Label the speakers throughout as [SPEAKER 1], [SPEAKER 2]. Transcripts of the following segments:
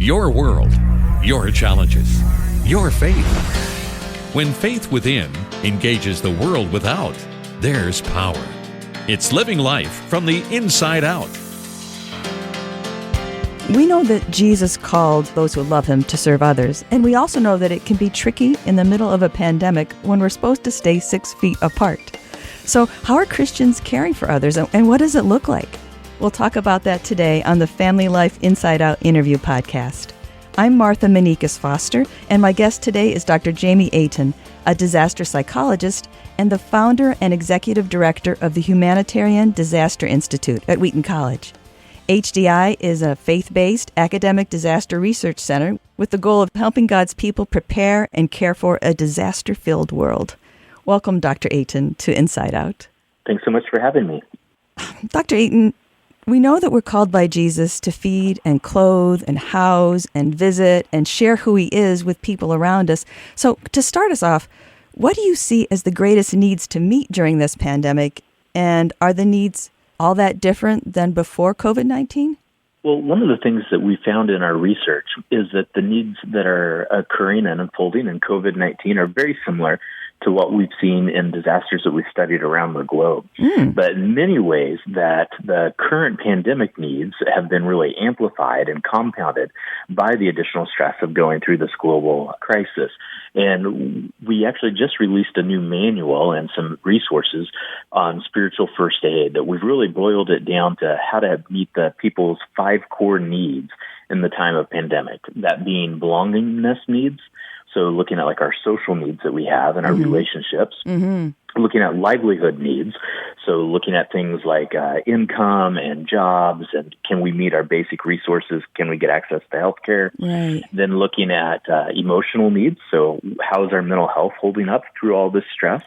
[SPEAKER 1] Your world, your challenges, your faith. When faith within engages the world without, there's power. It's living life from the inside out.
[SPEAKER 2] We know that Jesus called those who love him to serve others, and we also know that it can be tricky in the middle of a pandemic when we're supposed to stay 6 feet apart. So how are Christians caring for others, and what does it look like? We'll talk about that today on the Family Life Inside Out interview podcast. I'm Martha Manikas Foster, and my guest today is Dr. Jamie Aten, a disaster psychologist and the founder and executive director of the Humanitarian Disaster Institute at Wheaton College. HDI is a faith-based academic disaster research center with the goal of helping God's people prepare and care for a disaster-filled world. Welcome, Dr. Aten, to Inside Out.
[SPEAKER 3] Thanks so much for having me.
[SPEAKER 2] Dr. Aten, we know that we're called by Jesus to feed and clothe and house and visit and share who he is with people around us. So to start us off, what do you see as the greatest needs to meet during this pandemic? And are the needs all that different than before COVID-19?
[SPEAKER 3] Well, one of the things that we found in our research is that the needs that are occurring and unfolding in COVID-19 are very similar to what we've seen in disasters that we've studied around the globe. But in many ways that the current pandemic needs have been really amplified and compounded by the additional stress of going through this global crisis. And we actually just released a new manual and some resources on spiritual first aid that we've really boiled it down to how to meet the people's 5 core needs in the time of pandemic, that being belongingness needs. So looking at like our social needs that we have and our relationships, looking at livelihood needs. So looking at things like income and jobs, and can we meet our basic resources? Can we get access to healthcare?
[SPEAKER 2] Right.
[SPEAKER 3] Then looking at emotional needs. So how is our mental health holding up through all this stress?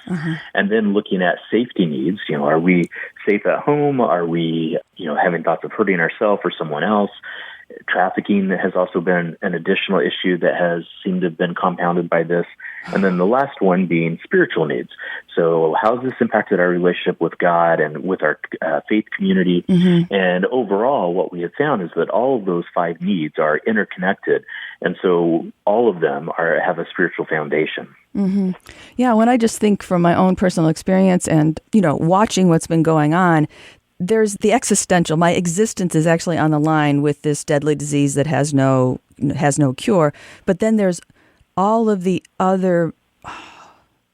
[SPEAKER 3] And then looking at safety needs. You know, are we safe at home? Are we, having thoughts of hurting ourselves or someone else? Trafficking has also been an additional issue that has seemed to have been compounded by this. And then the last one being spiritual needs. So how has this impacted our relationship with God and with our faith community? And overall, what we have found is that all of those 5 needs are interconnected. And so all of them have a spiritual foundation.
[SPEAKER 2] Yeah, when I just think from my own personal experience and, watching what's been going on, there's the existential. My existence is actually on the line with this deadly disease that has no cure. But then there's all of the other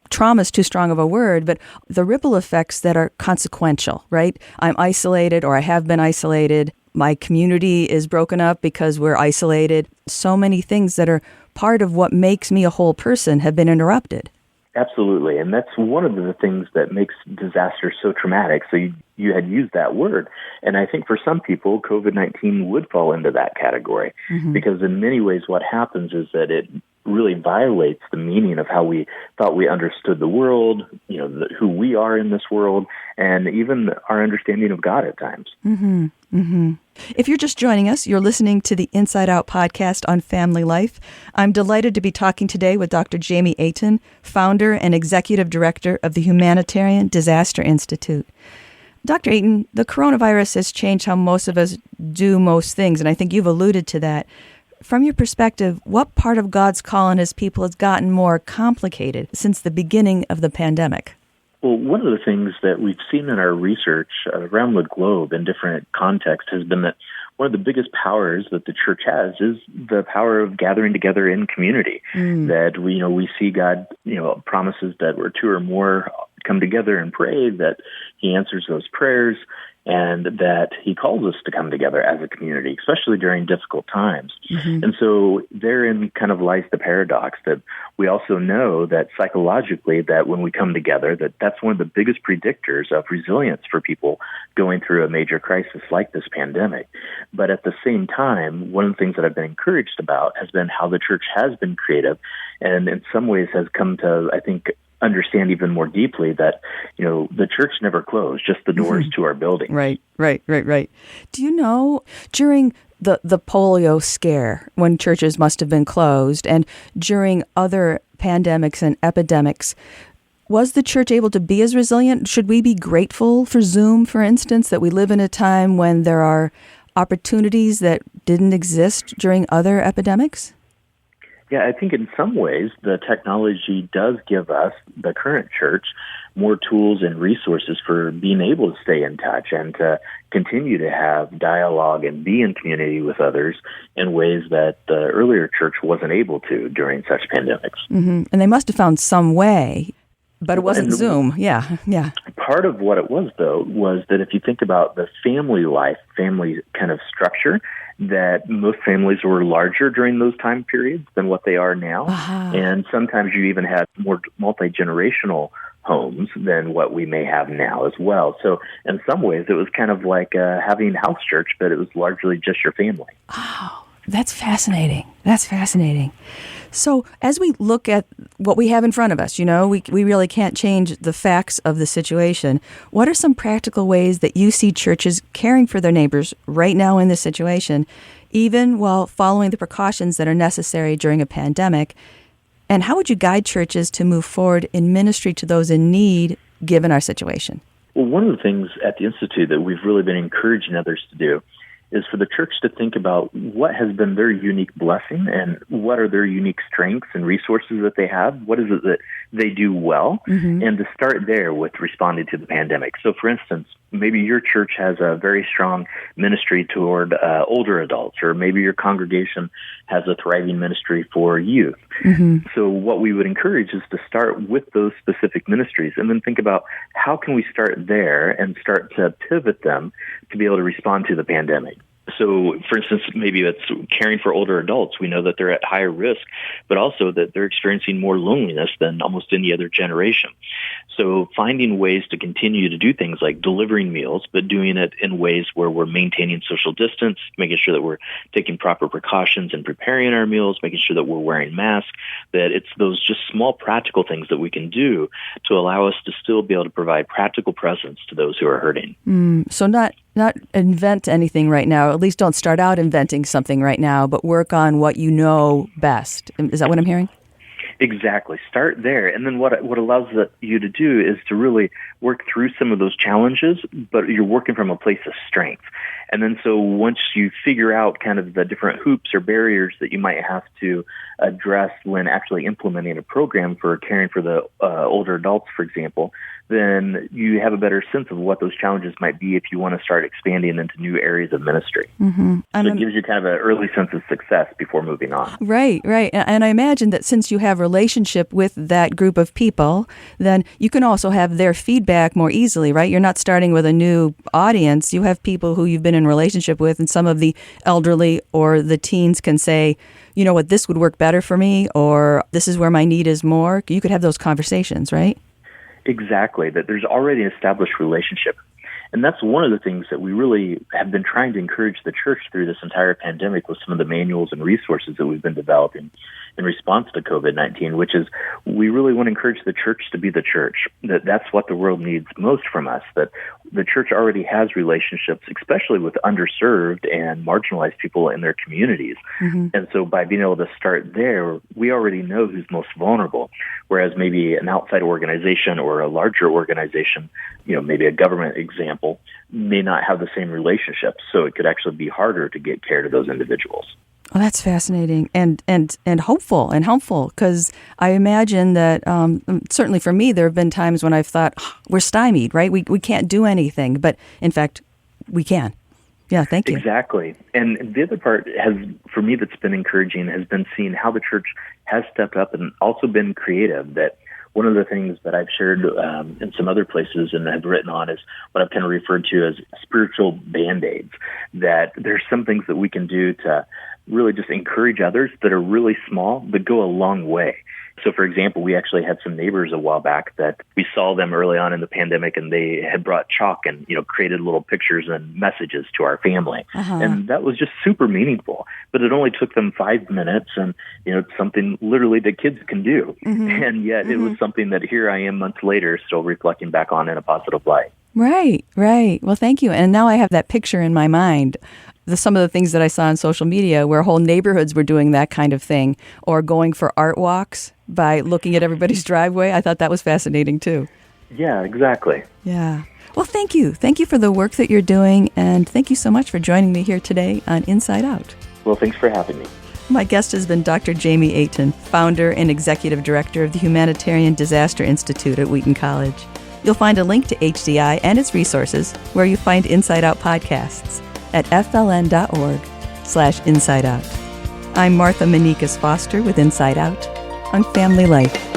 [SPEAKER 2] trauma is too strong of a word, but the ripple effects that are consequential, right? I'm isolated, or I have been isolated. My community is broken up because we're isolated. So many things that are part of what makes me a whole person have been interrupted.
[SPEAKER 3] Absolutely. And that's one of the things that makes disaster so traumatic. So you had used that word. And I think for some people, COVID-19 would fall into that category because in many ways what happens is that it really violates the meaning of how we thought we understood the world, who we are in this world, and even our understanding of God at times. If
[SPEAKER 2] you're just joining us, you're listening to the Inside Out podcast on family life. I'm delighted to be talking today with Dr. Jamie Aten, founder and executive director of the Humanitarian Disaster Institute. Dr. Aten, the coronavirus has changed how most of us do most things, and I think you've alluded to that. From your perspective, what part of God's call on his people has gotten more complicated since the beginning of the pandemic?
[SPEAKER 3] Well, one of the things that we've seen in our research around the globe in different contexts has been that one of the biggest powers that the church has is the power of gathering together in community. That we see God, promises that where 2 or more come together and pray, that he answers those prayers, and that he calls us to come together as a community, especially during difficult times. And so therein kind of lies the paradox that we also know that psychologically that when we come together, that's one of the biggest predictors of resilience for people going through a major crisis like this pandemic. But at the same time, one of the things that I've been encouraged about has been how the church has been creative and in some ways has come to, I think, understand even more deeply that, the church never closed, just the doors to our building.
[SPEAKER 2] Right. Do you know, during the polio scare, when churches must have been closed, and during other pandemics and epidemics, was the church able to be as resilient? Should we be grateful for Zoom, for instance, that we live in a time when there are opportunities that didn't exist during other epidemics?
[SPEAKER 3] Yeah, I think in some ways the technology does give us, the current church, more tools and resources for being able to stay in touch and to continue to have dialogue and be in community with others in ways that the earlier church wasn't able to during such pandemics.
[SPEAKER 2] Mm-hmm. And they must have found some way, but it wasn't Zoom. Yeah.
[SPEAKER 3] Part of what it was, though, was that if you think about the family life, family kind of structure, that most families were larger during those time periods than what they are now.
[SPEAKER 2] Uh-huh.
[SPEAKER 3] And sometimes you even had more multi-generational homes than what we may have now as well. So in some ways, it was kind of like having house church, but it was largely just your family.
[SPEAKER 2] Oh, that's fascinating. That's fascinating. So as we look at what we have in front of us, we really can't change the facts of the situation. What are some practical ways that you see churches caring for their neighbors right now in this situation, even while following the precautions that are necessary during a pandemic? And how would you guide churches to move forward in ministry to those in need, given our situation?
[SPEAKER 3] Well, one of the things at the Institute that we've really been encouraging others to do is for the church to think about what has been their unique blessing and what are their unique strengths and resources that they have. What is it that they do well? Mm-hmm. And to start there with responding to the pandemic. So, for instance, maybe your church has a very strong ministry toward older adults, or maybe your congregation has a thriving ministry for youth. Mm-hmm. So what we would encourage is to start with those specific ministries and then think about how can we start there and start to pivot them to be able to respond to the pandemic. So, for instance, maybe it's caring for older adults. We know that they're at higher risk, but also that they're experiencing more loneliness than almost any other generation. So finding ways to continue to do things like delivering meals, but doing it in ways where we're maintaining social distance, making sure that we're taking proper precautions and preparing our meals, making sure that we're wearing masks, that it's those just small practical things that we can do to allow us to still be able to provide practical presence to those who are hurting.
[SPEAKER 2] So not invent anything right now, at least don't start out inventing something right now, but work on what you know best. Is that what I'm hearing?
[SPEAKER 3] Exactly. Start there. And then what allows you to do is to really work through some of those challenges, but you're working from a place of strength. And then so once you figure out kind of the different hoops or barriers that you might have to address when actually implementing a program for caring for the older adults, for example, then you have a better sense of what those challenges might be if you want to start expanding into new areas of ministry. Mm-hmm. So it gives you kind of an early sense of success before moving on.
[SPEAKER 2] Right. And I imagine that since you have relationship with that group of people, then you can also have their feedback more easily, right? You're not starting with a new audience. You have people who you've been in relationship with, and some of the elderly or the teens can say, you know what, this would work better for me, or this is where my need is more. You could have those conversations, right?
[SPEAKER 3] Exactly, that there's already an established relationship. And that's one of the things that we really have been trying to encourage the church through this entire pandemic with some of the manuals and resources that we've been developing in response to COVID-19, which is we really want to encourage the church to be the church, that's what the world needs most from us, that the church already has relationships, especially with underserved and marginalized people in their communities. Mm-hmm. And so by being able to start there, we already know who's most vulnerable, whereas maybe an outside organization or a larger organization, maybe a government example, may not have the same relationships. So it could actually be harder to get care to those individuals.
[SPEAKER 2] Well, that's fascinating and hopeful and helpful, because I imagine that certainly for me, there have been times when I've thought, we're stymied, right? We can't do anything. But in fact, we can. Yeah, thank you.
[SPEAKER 3] Exactly. And the other part for me, that's been encouraging has been seeing how the church has stepped up and also been creative. That one of the things that I've shared in some other places and I've written on is what I've kind of referred to as spiritual Band-Aids, that there's some things that we can do to really just encourage others that are really small, but go a long way. So, for example, we actually had some neighbors a while back that we saw them early on in the pandemic, and they had brought chalk and, created little pictures and messages to our family. Uh-huh. And that was just super meaningful. But it only took them 5 minutes, and, it's something literally that kids can do. Mm-hmm. And yet it was something that here I am months later still reflecting back on in a positive light.
[SPEAKER 2] Right. Well, thank you. And now I have that picture in my mind. Some of the things that I saw on social media where whole neighborhoods were doing that kind of thing, or going for art walks by looking at everybody's driveway. I thought that was fascinating too.
[SPEAKER 3] Yeah, exactly.
[SPEAKER 2] Yeah. Well, thank you. Thank you for the work that you're doing, and thank you so much for joining me here today on Inside Out.
[SPEAKER 3] Well, thanks for having me.
[SPEAKER 2] My guest has been Dr. Jamie Aten, founder and executive director of the Humanitarian Disaster Institute at Wheaton College. You'll find a link to HDI and its resources where you find Inside Out podcasts at fln.org/insideout. I'm Martha Manikas Foster with Inside Out on Family Life.